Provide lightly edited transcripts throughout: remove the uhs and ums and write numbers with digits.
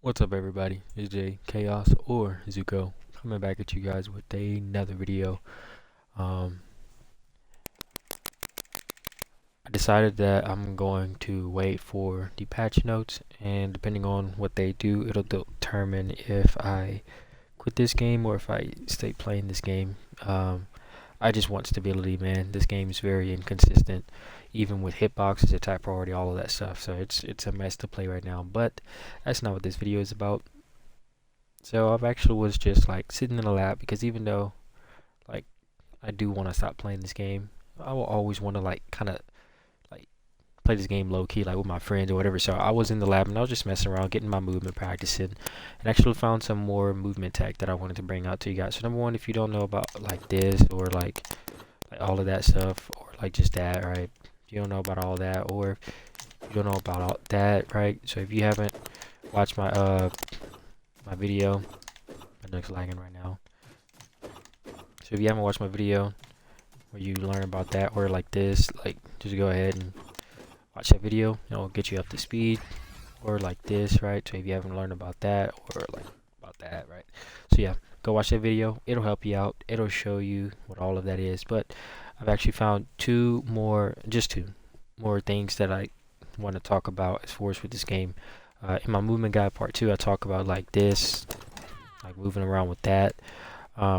What's up, everybody? It's Jay, Chaos, or Zuko, coming back at you guys with another video. Um, I decided that I'm going to wait for the patch notes, and depending on what they do, it'll determine if I quit this game or if I stay playing this game. I just want stability, man. This game is very inconsistent, even with hitboxes, attack priority, all of that stuff. So it's a mess to play right now. But that's not what this video is about. So I've actually was just like sitting in the lab because even though like I do want to stop playing this game, I will always want to like kind of like play this game low key like with my friends or whatever. So I was in the lab and I was just messing around, getting my movement practicing, and actually found some more movement tech that I wanted to bring out to you guys. So number one, if you don't know about like this or like all of that stuff or like just that, right? If you don't know about all that or if you don't know about all that, right? So if you haven't watched my video, my neck's lagging right now. So if you haven't watched my video where you learn about that or like this, like just go ahead and watch that video. It'll get you up to speed. Or like this, right? So if you haven't learned about that or like about that, right? So yeah, go watch that video. It'll help you out. It'll show you what all of that is. But I've actually found just two more things that I want to talk about as far as with this game. In my movement guide part 2, I talk about like this, like moving around with that,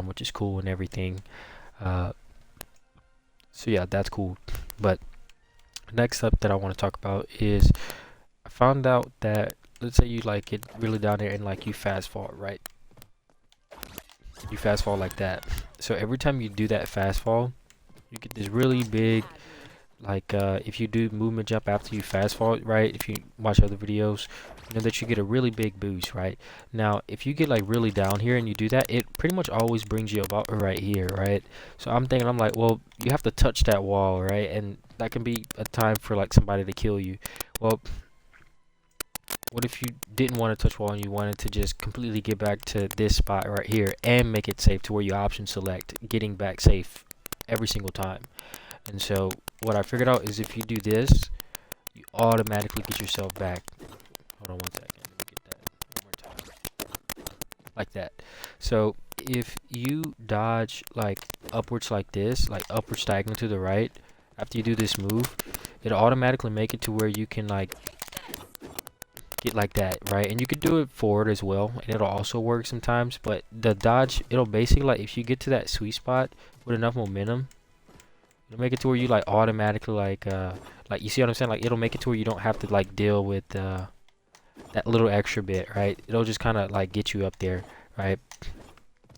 which is cool and everything. Uh, so yeah, that's cool. But next up that I want to talk about is I found out that let's say you like get really down there and like you fast fall, right? You fast fall like that. So every time you do that fast fall, you get this really big like if you do movement jump after you fast fall, right? If you watch other videos, you know that you get a really big boost, right? Now, if you get like really down here and you do that, it pretty much always brings you about right here, right? So I'm like, well, you have to touch that wall, right? And that can be a time for like somebody to kill you. Well, what if you didn't want to touch wall and you wanted to just completely get back to this spot right here and make it safe to where you option select getting back safe every single time? And so what I figured out is if you do this, you automatically get yourself back. Hold on one second. Let me get that one more time. Like that. So if you dodge like upwards like this, like upwards diagonal to the right, after you do this move, it'll automatically make it to where you can like get like that, right? And you could do it forward as well, and it'll also work sometimes. But the dodge, it'll basically like if you get to that sweet spot with enough momentum, it'll make it to where you like automatically like you see what I'm saying? Like it'll make it to where you don't have to like deal with that little extra bit, right? It'll just kind of like get you up there, right?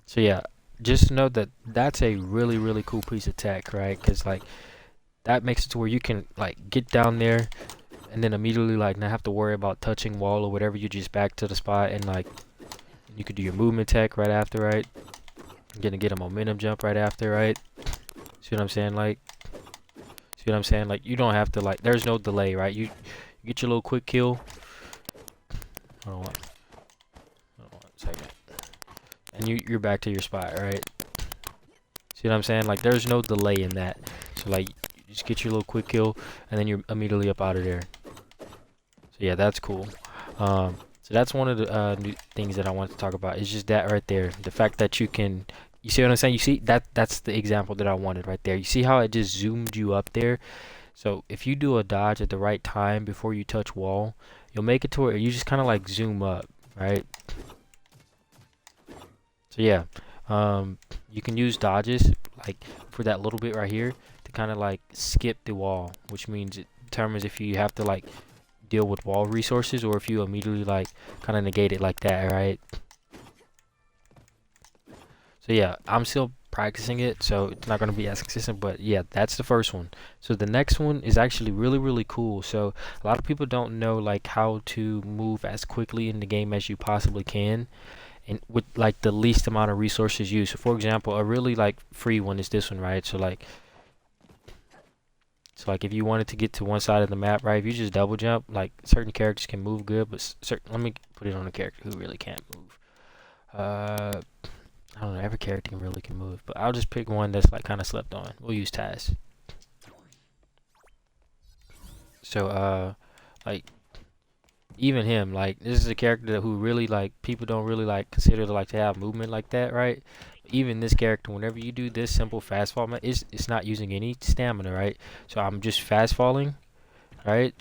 So yeah, just know that that's a really cool piece of tech, right? Because like that makes it to where you can like get down there and then immediately like not have to worry about touching wall or whatever. You just back to the spot and like you could do your movement tech right after, right? You're gonna get a momentum jump right after, right? See what I'm saying? Like, see what I'm saying? Like, you don't have to like. There's no delay, right? You get your little quick kill. Hold on, hold on one second. And you're back to your spot, right? See what I'm saying? Like, there's no delay in that. So like, you just get your little quick kill, and then you're immediately up out of there. So yeah, that's cool. So that's one of the new things that I want to talk about. It's just that right there. The fact that you can, you see what I'm saying? You see that's the example that I wanted right there. You see how it just zoomed you up there? So if you do a dodge at the right time before you touch wall, you'll make it to where you just kind of like zoom up, right? So yeah, you can use dodges like for that little bit right here to kind of like skip the wall, which means it determines if you have to like deal with wall resources or if you immediately like kind of negate it like that, right? So yeah, I'm still practicing it, so it's not going to be as consistent, but yeah, that's the first one. So the next one is actually really cool. So a lot of people don't know like how to move as quickly in the game as you possibly can and with like the least amount of resources used. So for example, a really like free one is this one, right? So like if you wanted to get to one side of the map, right? If you just double jump, like certain characters can move good, but certain, let me put it on a character who really can't move. I don't know, every character can move, but I'll just pick one that's like kind of slept on. We'll use Taz. So like even him, like this is a character who really like people don't really like consider to like to have movement like that, right? Even this character, whenever you do this simple fast fall, it's not using any stamina, right? So I'm just fast falling, right?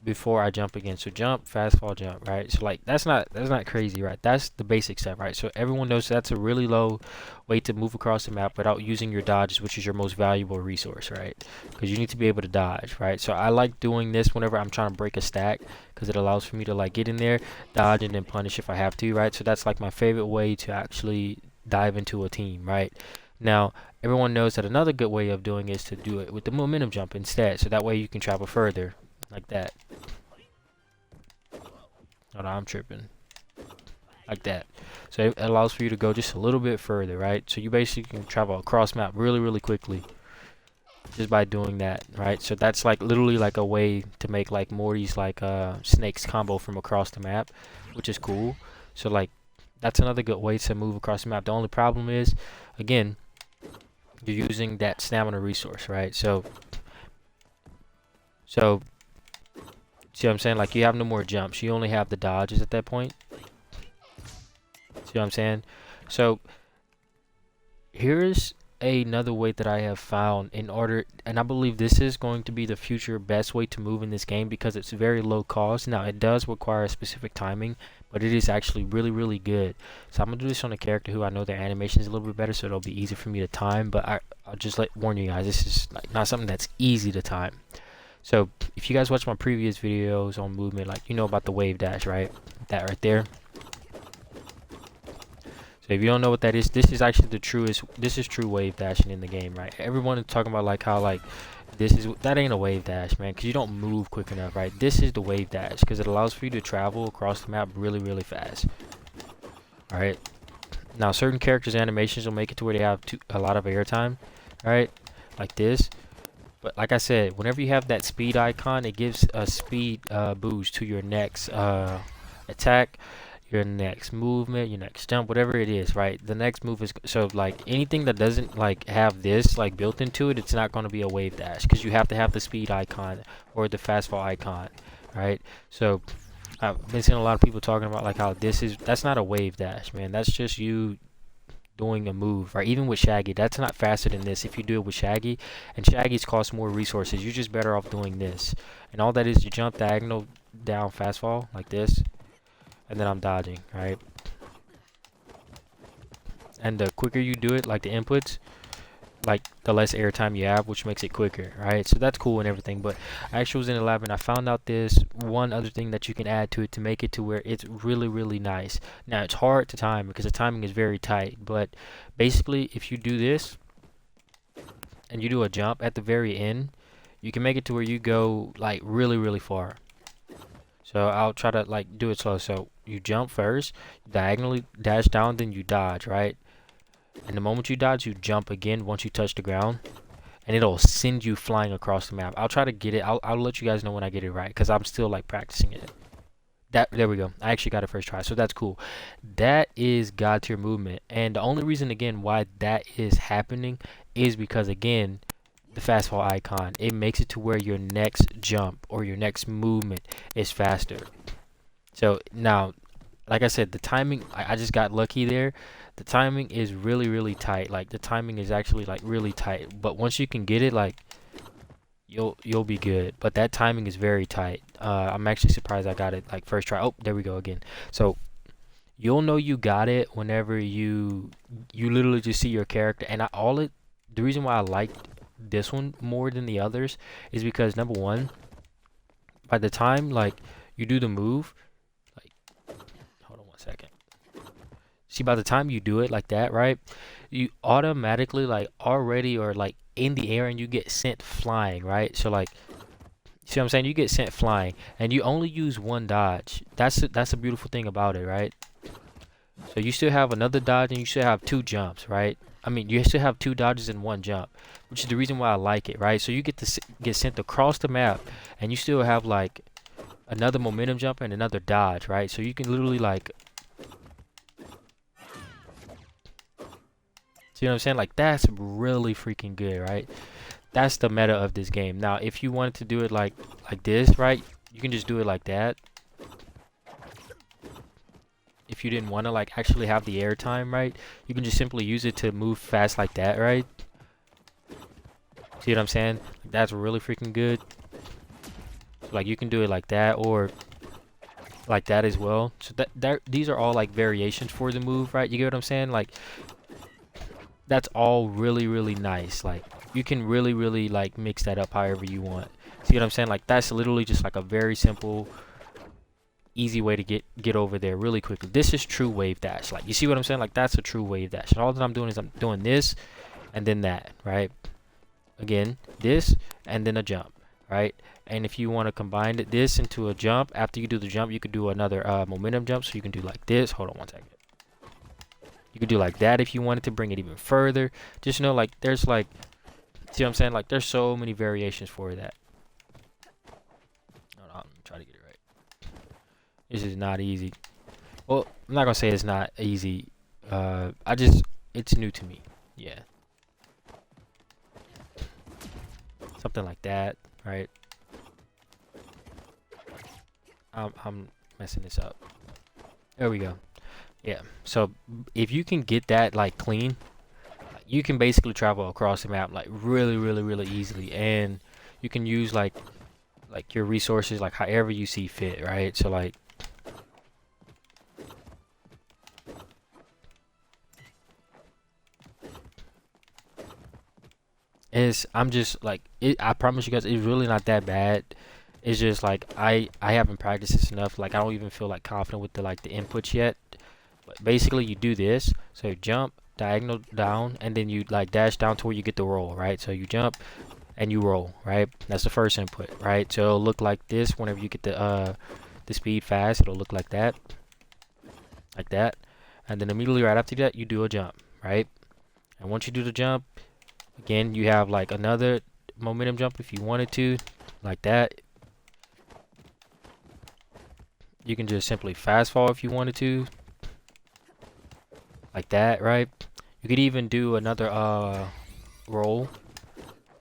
Before I jump again. So jump, fast fall, jump, right? So like that's not crazy, right? That's the basic step, right? So everyone knows that's a really low way to move across the map without using your dodges, which is your most valuable resource, right? Because you need to be able to dodge, right? So I like doing this whenever I'm trying to break a stack because it allows for me to like get in there, dodge, and then punish if I have to, right? So that's like my favorite way to actually dive into a team, right? Now, everyone knows that another good way of doing is to do it with the momentum jump instead. So that way you can travel further like that. Oh no, I'm tripping. Like that. So it allows for you to go just a little bit further, right? So you basically can travel across map really, really quickly just by doing that, right? So that's like literally like a way to make like Morty's like snakes combo from across the map, which is cool. So like that's another good way to move across the map. The only problem is, again, you're using that stamina resource, right? So see what I'm saying? Like you have no more jumps. You only have the dodges at that point. See what I'm saying? So here's another way that I have found in order, and I believe this is going to be the future best way to move in this game because it's very low cost. Now it does require a specific timing, but it is actually really, really good. So I'm gonna do this on a character who I know their animation is a little bit better, so it'll be easy for me to time. But I'll just warn you guys, this is like not something that's easy to time. So if you guys watch my previous videos on movement, like you know about the Wavedash, right? That right there. So if you don't know what that is, this is actually this is true wave dashing in the game, right? Everyone is talking about like how like that ain't a wave dash, man, because you don't move quick enough, right? This is the wave dash because it allows for you to travel across the map really, really fast. All right. Now certain characters' animations will make it to where they have a lot of airtime, right? Like this. But like I said, whenever you have that speed icon, it gives a speed boost to your next attack, your next movement, your next jump, whatever it is, right? The next move is so like anything that doesn't like have this like built into it, it's not going to be a wave dash because you have to have the speed icon or the fast fall icon, right? So I've been seeing a lot of people talking about like how that's not a wave dash, man. That's just you doing a move, right? Even with Shaggy, that's not faster than this if you do it with Shaggy, and Shaggy's cost more resources. You're just better off doing this, and all that is you jump diagonal down fast fall like this, and then I'm dodging, right? And the quicker you do it, like the inputs, like the less airtime you have, which makes it quicker, right? So that's cool and everything, but I actually was in the lab and I found out this one other thing that you can add to it to make it to where it's really, really nice. Now it's hard to time because the timing is very tight, but basically if you do this and you do a jump at the very end, you can make it to where you go like really, really far. So I'll try to like do it slow. So you jump first, diagonally dash down, then you dodge, right? And the moment you dodge, you jump again once you touch the ground, and it'll send you flying across the map. I'll try to get it. I'll let you guys know when I get it right, because I'm still like practicing it. There we go. I actually got it first try, so that's cool. That is God tier movement, and the only reason again why that is happening is because again, the fast fall icon. It makes it to where your next jump or your next movement is faster. So now, like I said, the timing, I just got lucky there. The timing is really, really tight. Like the timing is actually like really tight. But once you can get it, like you'll be good. But that timing is very tight. I'm actually surprised I got it like first try. Oh, there we go again. So you'll know you got it whenever you literally just see your character. And the reason why I liked this one more than the others is because number one, by the time like you do the move, like hold on one second. See, by the time you do it like that, right, you automatically like already or like in the air and you get sent flying, right? So like, see what I'm saying? You get sent flying and you only use one dodge. That's a beautiful thing about it, right? So you still have another dodge and you still have two jumps, right? I mean, you still have two dodges and one jump, which is the reason why I like it, right? So you get to get sent across the map and you still have like another momentum jump and another dodge, right? So you can literally like, see what I'm saying? Like that's really freaking good, right? That's the meta of this game. Now, if you wanted to do it like this, right? you can just do it like that. If you didn't want to like actually have the air time, right, you can just simply use it to move fast like that, right? See what I'm saying? That's really freaking good. Like you can do it like that or like that as well. So that these are all like variations for the move, right? You get what I'm saying? Like that's all really nice. Like you can really like mix that up however you want. See what I'm saying? Like that's literally just like a very simple, easy way to get over there really quickly. This is true wave dash. Like you see what I'm saying? Like that's a true wave dash. And all that I'm doing is I'm doing this and then that, right? Again, this and then a jump, right? And if you want to combine this into a jump, after you do the jump, you could do another momentum jump. So you can do like this. Hold on one second. You could do like that if you wanted to bring it even further. Just know like there's like, see what I'm saying? Like there's so many variations for that. Hold on, let me try to get it right. This is not easy. Well, I'm not gonna say it's not easy. It's new to me. Yeah. Something like that, right? I'm messing this up. There we go. Yeah. So if you can get that like clean, you can basically travel across the map like really easily, and you can use like your resources like however you see fit, right? So like I'm just like I promise you guys it's really not that bad. It's just like I haven't practiced this enough. Like I don't even feel like confident with the like the inputs yet. But basically you do this. So you jump diagonal down and then you like dash down to where you get the roll, right? So you jump and you roll, right? That's the first input, right? So it'll look like this whenever you get the speed fast. It'll look like that. Like that. And then immediately right after that you do a jump, right? And once you do the jump, again, you have like another momentum jump if you wanted to, like that. You can just simply fast fall if you wanted to, like that, right? You could even do another roll.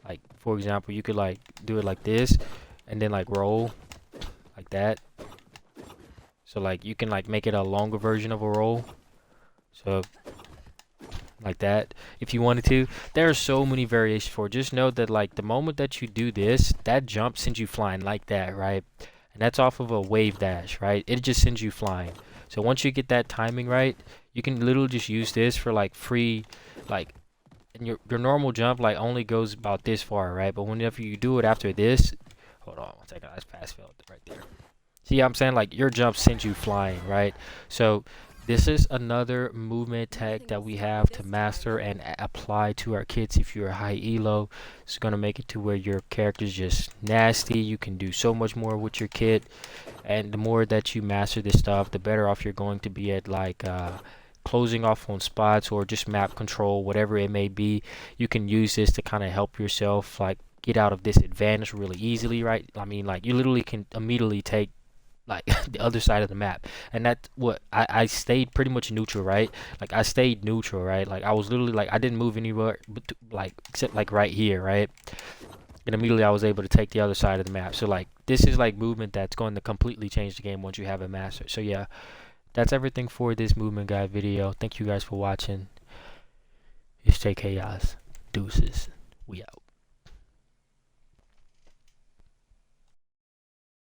Like for example, you could like do it like this and then like roll like that. So like you can like make it a longer version of a roll. So like that if you wanted to. There are so many variations for it. Just know that like the moment that you do this, that jump sends you flying like that, right? And that's off of a wave dash, right? It just sends you flying. So once you get that timing right, you can literally just use this for like free, like, and your normal jump like only goes about this far, right? But whenever you do it after this, hold on one second, I just pass failed right there. See what I'm saying? Like your jump sends you flying, right? So this is another movement tech that we have to master and apply to our kids. If you're a high elo, it's going to make it to where your character's just nasty. You can do so much more with your kid, and the more that you master this stuff, the better off you're going to be at like closing off on spots or just map control, whatever it may be. You can use this to kind of help yourself like get out of disadvantage really easily, right? I mean, like you literally can immediately take like the other side of the map, and that's what I stayed pretty much neutral, right? Like I stayed neutral, right? Like I was literally like I didn't move anywhere but like except like right here, right? And immediately I was able to take the other side of the map. So like this is like movement that's going to completely change the game once you have it mastered. So yeah, that's everything for this movement guide video. Thank you guys for watching. It's JKS. Deuces. We out.